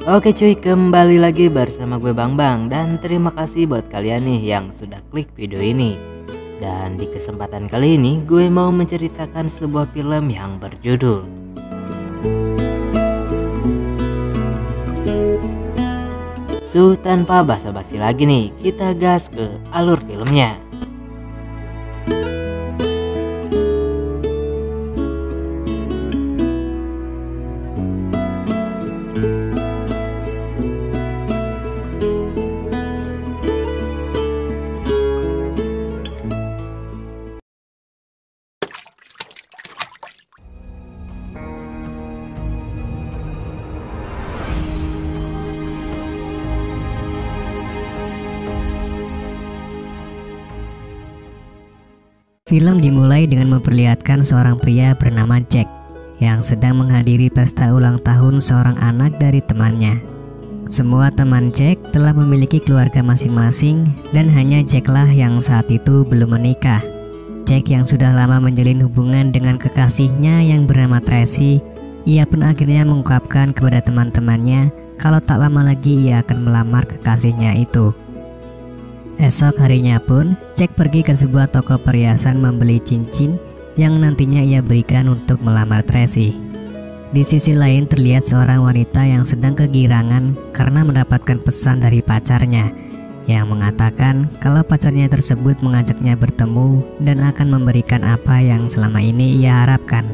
Oke cuy, kembali lagi bersama gue Bang Bang. Dan terima kasih buat kalian nih yang sudah klik video ini. Dan di kesempatan kali ini gue mau menceritakan sebuah film yang berjudul Tanpa basa-basi lagi nih, kita gas ke alur filmnya. Film dimulai dengan memperlihatkan seorang pria bernama Jack yang sedang menghadiri pesta ulang tahun seorang anak dari temannya. Semua teman Jack telah memiliki keluarga masing-masing dan hanya Jack lah yang saat itu belum menikah. Jack yang sudah lama menjalin hubungan dengan kekasihnya yang bernama Tracy, ia pun akhirnya mengungkapkan kepada teman-temannya kalau tak lama lagi ia akan melamar kekasihnya itu. Esok harinya pun, Jack pergi ke sebuah toko perhiasan membeli cincin yang nantinya ia berikan untuk melamar Tracy. Di sisi lain terlihat seorang wanita yang sedang kegirangan karena mendapatkan pesan dari pacarnya yang mengatakan kalau pacarnya tersebut mengajaknya bertemu dan akan memberikan apa yang selama ini ia harapkan.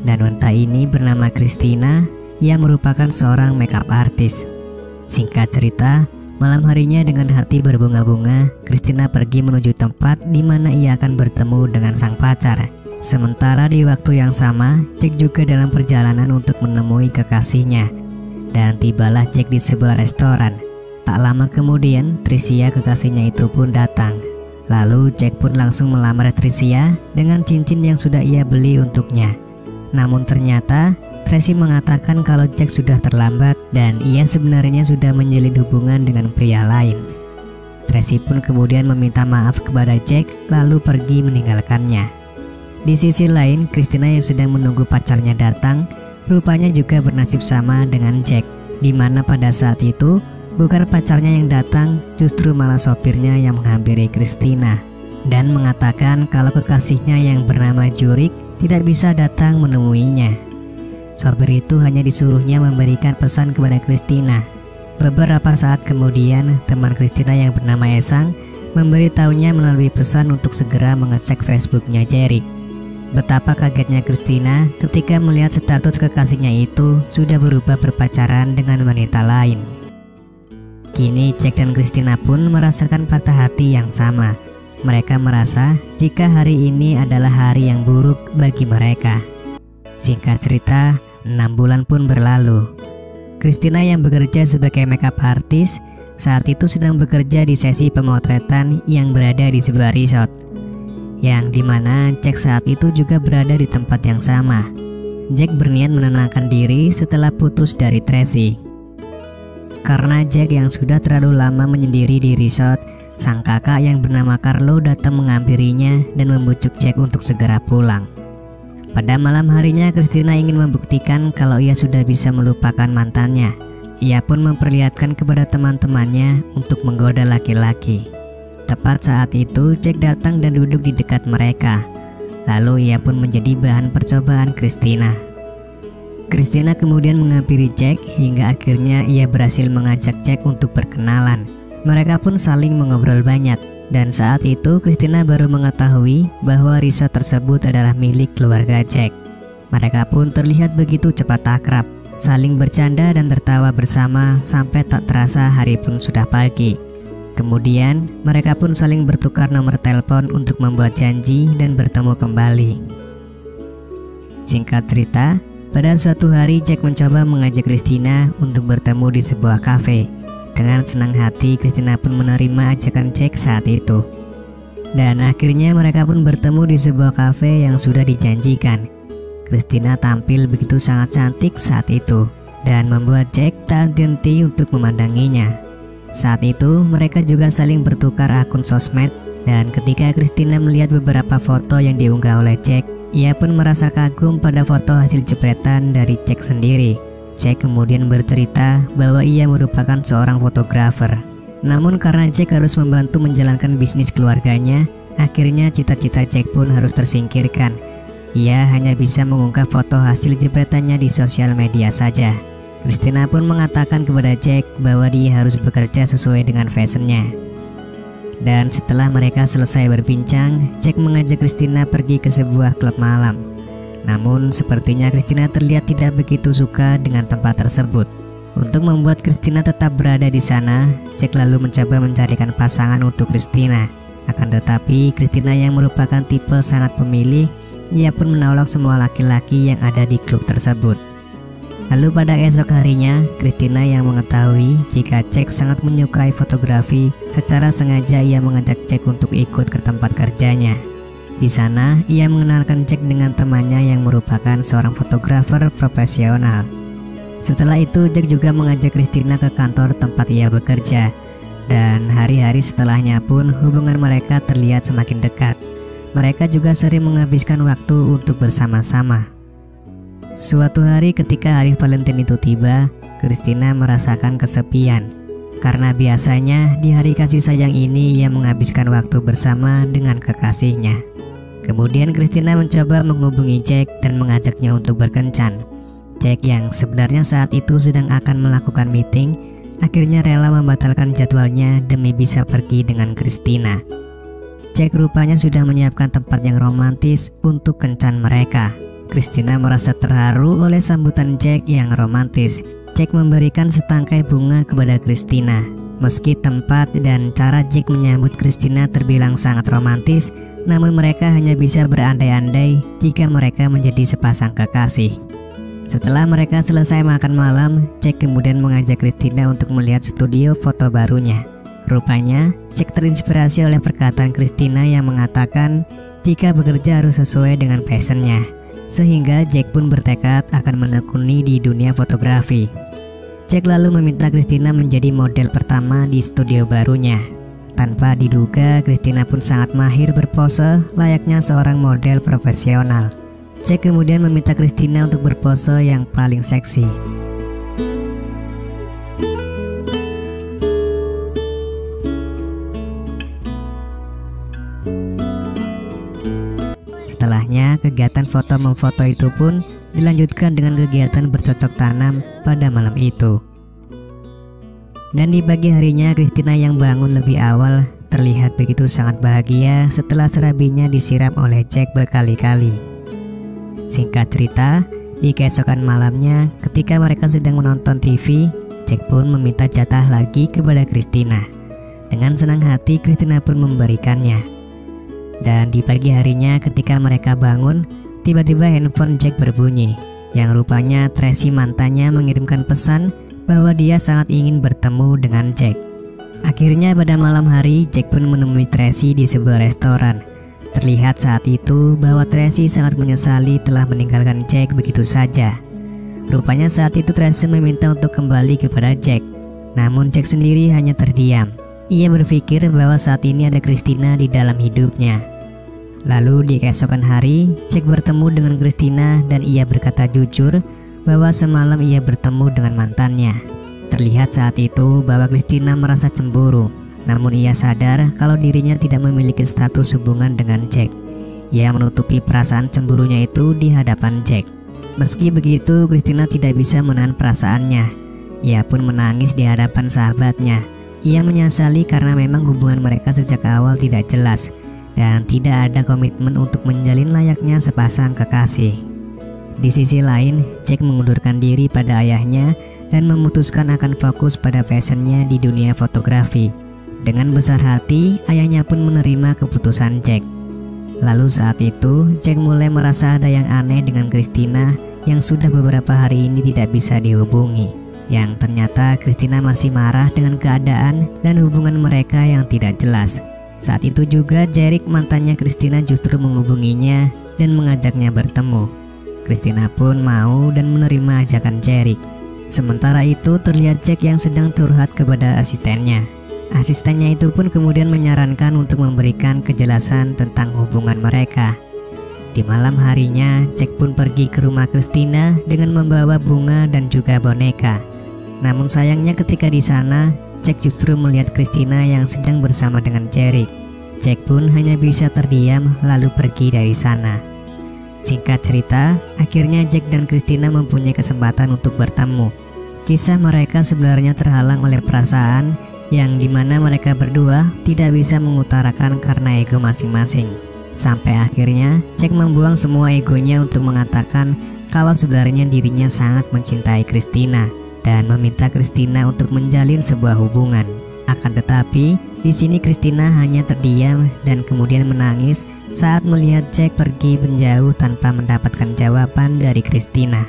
Dan wanita ini bernama Christina, ia merupakan seorang makeup artist. Singkat cerita, malam harinya dengan hati berbunga-bunga, Christina pergi menuju tempat di mana ia akan bertemu dengan sang pacar. Sementara di waktu yang sama, Jack juga dalam perjalanan untuk menemui kekasihnya. Dan tibalah Jack di sebuah restoran. Tak lama kemudian, Tricia kekasihnya itu pun datang. Lalu Jack pun langsung melamar Tricia dengan cincin yang sudah ia beli untuknya. Namun ternyata Tracy mengatakan kalau Jack sudah terlambat dan ia sebenarnya sudah menjalin hubungan dengan pria lain. Tracy pun kemudian meminta maaf kepada Jack lalu pergi meninggalkannya. Di sisi lain, Christina yang sedang menunggu pacarnya datang rupanya juga bernasib sama dengan Jack, di mana pada saat itu bukan pacarnya yang datang, justru malah sopirnya yang menghampiri Christina dan mengatakan kalau kekasihnya yang bernama Jurik tidak bisa datang menemuinya. Sopir itu hanya disuruhnya memberikan pesan kepada Christina. Beberapa saat kemudian, teman Christina yang bernama Esang memberitahunya melalui pesan untuk segera mengecek Facebooknya Jerry. Betapa kagetnya Christina ketika melihat status kekasihnya itu sudah berubah berpacaran dengan wanita lain. Kini Jack dan Christina pun merasakan patah hati yang sama. Mereka merasa jika hari ini adalah hari yang buruk bagi mereka. Singkat cerita, 6 bulan pun berlalu. Christina yang bekerja sebagai makeup artist saat itu sedang bekerja di sesi pemotretan yang berada di sebuah resort, yang dimana Jack saat itu juga berada di tempat yang sama. Jack berniat menenangkan diri setelah putus dari Tracy. Karena Jack yang sudah terlalu lama menyendiri di resort, sang kakak yang bernama Carlo datang menghampirinya dan membujuk Jack untuk segera pulang. Pada malam harinya, Christina ingin membuktikan kalau ia sudah bisa melupakan mantannya. Ia pun memperlihatkan kepada teman-temannya untuk menggoda laki-laki. Tepat saat itu, Jack datang dan duduk di dekat mereka. Lalu ia pun menjadi bahan percobaan Christina. Christina kemudian menghampiri Jack hingga akhirnya ia berhasil mengajak Jack untuk berkenalan. Mereka pun saling mengobrol banyak. Dan saat itu Christina baru mengetahui bahwa resort tersebut adalah milik keluarga Jack. Mereka pun terlihat begitu cepat akrab, saling bercanda dan tertawa bersama sampai tak terasa hari pun sudah pagi. Kemudian mereka pun saling bertukar nomor telepon untuk membuat janji dan bertemu kembali. Singkat cerita, pada suatu hari Jack mencoba mengajak Christina untuk bertemu di sebuah kafe. Dengan senang hati, Christina pun menerima ajakan Jack saat itu. Dan akhirnya mereka pun bertemu di sebuah kafe yang sudah dijanjikan. Christina tampil begitu sangat cantik saat itu dan membuat Jack tak henti untuk memandanginya. Saat itu mereka juga saling bertukar akun sosmed, dan ketika Christina melihat beberapa foto yang diunggah oleh Jack, ia pun merasa kagum pada foto hasil jepretan dari Jack sendiri. Jack kemudian bercerita bahwa ia merupakan seorang fotografer. Namun karena Jack harus membantu menjalankan bisnis keluarganya, akhirnya cita-cita Jack pun harus tersingkirkan. Ia hanya bisa mengunggah foto hasil jepretannya di sosial media saja. Christina pun mengatakan kepada Jack bahwa dia harus bekerja sesuai dengan fashionnya. Dan setelah mereka selesai berbincang, Jack mengajak Christina pergi ke sebuah klub malam. Namun sepertinya Christina terlihat tidak begitu suka dengan tempat tersebut. Untuk membuat Christina tetap berada di sana, Jack lalu mencoba mencarikan pasangan untuk Christina. Akan tetapi Christina yang merupakan tipe sangat pemilih, ia pun menolak semua laki-laki yang ada di klub tersebut. Lalu pada esok harinya, Christina yang mengetahui jika Jack sangat menyukai fotografi, secara sengaja ia mengajak Jack untuk ikut ke tempat kerjanya. Di sana, ia mengenalkan Jack dengan temannya yang merupakan seorang fotografer profesional. Setelah itu, Jack juga mengajak Christina ke kantor tempat ia bekerja. Dan hari-hari setelahnya pun hubungan mereka terlihat semakin dekat. Mereka juga sering menghabiskan waktu untuk bersama-sama. Suatu hari ketika hari Valentine itu tiba, Christina merasakan kesepian. Karena biasanya di hari kasih sayang ini ia menghabiskan waktu bersama dengan kekasihnya. Kemudian Christina mencoba menghubungi Jack dan mengajaknya untuk berkencan. Jack yang sebenarnya saat itu sedang akan melakukan meeting, akhirnya rela membatalkan jadwalnya demi bisa pergi dengan Christina. Jack rupanya sudah menyiapkan tempat yang romantis untuk kencan mereka. Christina merasa terharu oleh sambutan Jack yang romantis. Jack memberikan setangkai bunga kepada Christina. Meski tempat dan cara Jack menyambut Christina terbilang sangat romantis, namun mereka hanya bisa berandai-andai jika mereka menjadi sepasang kekasih. Setelah mereka selesai makan malam, Jack kemudian mengajak Christina untuk melihat studio foto barunya. Rupanya, Jack terinspirasi oleh perkataan Christina yang mengatakan jika bekerja harus sesuai dengan passionnya. Sehingga Jack pun bertekad akan menekuni di dunia fotografi. Jack lalu meminta Christina menjadi model pertama di studio barunya. Tanpa diduga, Christina pun sangat mahir berpose layaknya seorang model profesional. Jack kemudian meminta Christina untuk berpose yang paling seksi. Setelahnya, kegiatan foto-memfoto itu pun dilanjutkan dengan kegiatan bercocok tanam pada malam itu. Dan di pagi harinya, Christina yang bangun lebih awal terlihat begitu sangat bahagia setelah serabinya disiram oleh Jack berkali-kali. Singkat cerita, di keesokan malamnya ketika mereka sedang menonton TV, Jack pun meminta jatah lagi kepada Christina. Dengan senang hati, Christina pun memberikannya. Dan di pagi harinya ketika mereka bangun, tiba-tiba handphone Jack berbunyi, yang rupanya Tracy mantannya mengirimkan pesan bahwa dia sangat ingin bertemu dengan Jack. Akhirnya pada malam hari, Jack pun menemui Tracy di sebuah restoran. Terlihat saat itu bahwa Tracy sangat menyesali telah meninggalkan Jack begitu saja. Rupanya saat itu Tracy meminta untuk kembali kepada Jack. Namun Jack sendiri hanya terdiam. Ia berpikir bahwa saat ini ada Christina di dalam hidupnya. Lalu di keesokan hari, Jack bertemu dengan Christina dan ia berkata jujur bahwa semalam ia bertemu dengan mantannya. Terlihat saat itu bahwa Christina merasa cemburu, namun ia sadar kalau dirinya tidak memiliki status hubungan dengan Jack. Ia menutupi perasaan cemburunya itu di hadapan Jack. Meski begitu, Christina tidak bisa menahan perasaannya. Ia pun menangis di hadapan sahabatnya. Ia menyesali karena memang hubungan mereka sejak awal tidak jelas dan tidak ada komitmen untuk menjalin layaknya sepasang kekasih. Di sisi lain, Jack mengundurkan diri pada ayahnya dan memutuskan akan fokus pada fashionnya di dunia fotografi. Dengan besar hati, ayahnya pun menerima keputusan Jack. Lalu saat itu, Jack mulai merasa ada yang aneh dengan Christina yang sudah beberapa hari ini tidak bisa dihubungi. Yang ternyata Christina masih marah dengan keadaan dan hubungan mereka yang tidak jelas. Saat itu juga Jerick mantannya Christina justru menghubunginya dan mengajaknya bertemu. Christina pun mau dan menerima ajakan Jerick. Sementara itu terlihat Jack yang sedang curhat kepada asistennya. Asistennya itu pun kemudian menyarankan untuk memberikan kejelasan tentang hubungan mereka. Di malam harinya, Jack pun pergi ke rumah Christina dengan membawa bunga dan juga boneka. Namun sayangnya ketika di sana, Jack justru melihat Christina yang sedang bersama dengan Jerick. Jack pun hanya bisa terdiam lalu pergi dari sana. Singkat cerita, akhirnya Jack dan Christina mempunyai kesempatan untuk bertemu. Kisah mereka sebenarnya terhalang oleh perasaan yang dimana mereka berdua tidak bisa mengutarakan karena ego masing-masing. Sampai akhirnya Jack membuang semua egonya untuk mengatakan kalau sebenarnya dirinya sangat mencintai Christina dan meminta Christina untuk menjalin sebuah hubungan. Akan tetapi, di sini Christina hanya terdiam dan kemudian menangis saat melihat Jack pergi menjauh tanpa mendapatkan jawaban dari Christina.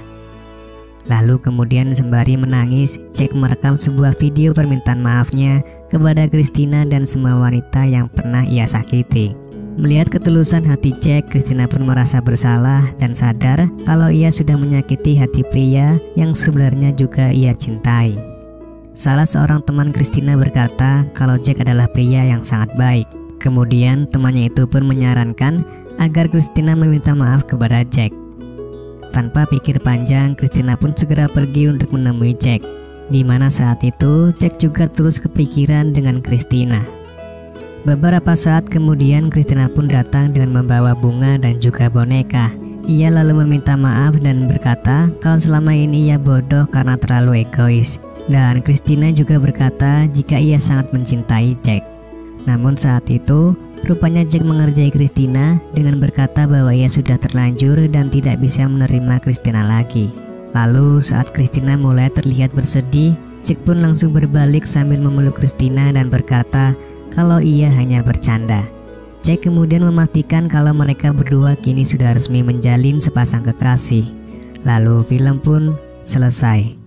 Lalu kemudian sembari menangis, Jack merekam sebuah video permintaan maafnya kepada Christina dan semua wanita yang pernah ia sakiti. Melihat ketulusan hati Jack, Christina pun merasa bersalah dan sadar kalau ia sudah menyakiti hati pria yang sebenarnya juga ia cintai. Salah seorang teman Christina berkata kalau Jack adalah pria yang sangat baik. Kemudian temannya itu pun menyarankan agar Christina meminta maaf kepada Jack. Tanpa pikir panjang, Christina pun segera pergi untuk menemui Jack. Di mana saat itu Jack juga terus kepikiran dengan Christina. Beberapa saat kemudian Christina pun datang dengan membawa bunga dan juga boneka. Ia lalu meminta maaf dan berkata kalau selama ini ia bodoh karena terlalu egois. Dan Christina juga berkata jika ia sangat mencintai Jack. Namun saat itu, rupanya Jack mengerjai Christina dengan berkata bahwa ia sudah terlanjur dan tidak bisa menerima Christina lagi. Lalu saat Christina mulai terlihat bersedih, Jack pun langsung berbalik sambil memeluk Christina dan berkata kalau ia hanya bercanda. Jack kemudian memastikan kalau mereka berdua kini sudah resmi menjalin sepasang kekasih. Lalu film pun selesai.